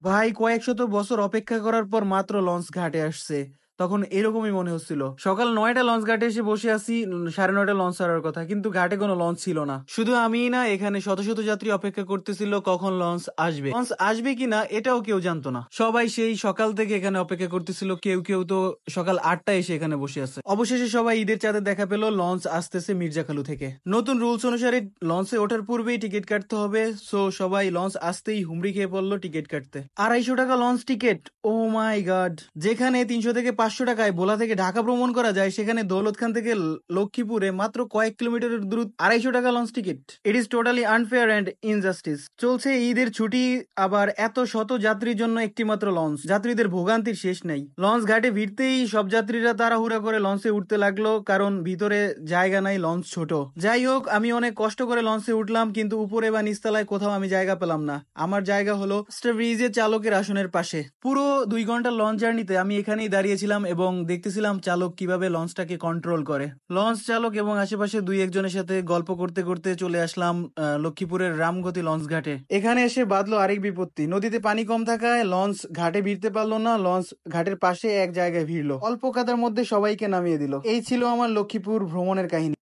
ভাই কয়েকশত বছর অপেক্ষা করার পর মাত্র লঞ্চ ঘাটে আসছে। তখন এরকমই মনে হচ্ছিল। সকাল ৯টা লঞ্চ ঘাটে এসে বসে আছি, ৯:৩০ লঞ্চ ছাড়ার কথা, কিন্তু ঘাটে কোনো লঞ্চ ছিল না। শুধু আমিই না, এখানে শত শত যাত্রী অপেক্ষা করতেছিল কখন লঞ্চ আসবে। লঞ্চ আসবে কিনা এটাও কেউ জানতো না। সবাই সেই সকাল থেকে এখানে অপেক্ষা করতেছিল। কেউ কেউ তো সকাল ৮টায় এসে এখানে বসে আছে। অবশেষে সবাই ঈদের চাঁদে দেখা পেল, লঞ্চ আসতেছে মির্জাখালু থেকে। নতুন রুলস অনুসারে লঞ্চে ওঠার পূর্বেই টিকিট কাটতে হবে। সো সবাই লঞ্চ আসতেই হুমড়ি খেয়ে পড়লো টিকিট কাটতে। ২৫০ টাকা লঞ্চ টিকিট। ও মাই গড! যেখানে ৩০০ থেকে ৫০০ টাকায় ভোলা থেকে ঢাকা ভ্রমণ করা যায়, সেখানে দৌলতখান থেকে লক্ষ্মীপুরে মাত্র কয়েক কিলোমিটারের দূরত্ব ২৫০ টাকা launch ticket. It is totally unfair and injustice. চলছে ঈদের ছুটি, আবার এত শত যাত্রীর জন্য একটি মাত্র লঞ্চ। যাত্রীদের ভোগান্তির শেষ নেই। লঞ্চ ঘাটে ভিড়তেই সব যাত্রীরা তাড়াহুড়া করে লঞ্চে উঠতে লাগলো, কারণ ভিতরে জায়গা নাই, লঞ্চ ছোট। যাই হোক, আমি অনেক কষ্ট করে লঞ্চে উঠলাম, কিন্তু উপরে বা নিচতলায় কোথাও আমি জায়গা পেলাম না। আমার জায়গা হলো ব্রিজের চালকের আসনের পাশে। পুরো ২ ঘন্টার লঞ্চ জার্নিতে আমি এখানেই দাঁড়িয়েছিলাম এবং দেখতেছিলাম চালক কিভাবে লঞ্চটাকে কন্ট্রোল করে। লঞ্চ চালক এবং আশেপাশে ২-১ জনের সাথে গল্প করতে করতে চলে আসলাম লক্ষ্মীপুরের রামগতি লঞ্চ ঘাটে। এখানে এসে বাঁধলো আরেক বিপত্তি। নদীতে পানি কম থাকায় লঞ্চ ঘাটে ভিড়তে পারলো না। লঞ্চ ঘাটের পাশে এক জায়গায় ভিড়লো, অল্প কাদার মধ্যে সবাইকে নামিয়ে দিল। এই ছিল আমার লক্ষ্মীপুর ভ্রমণের কাহিনী।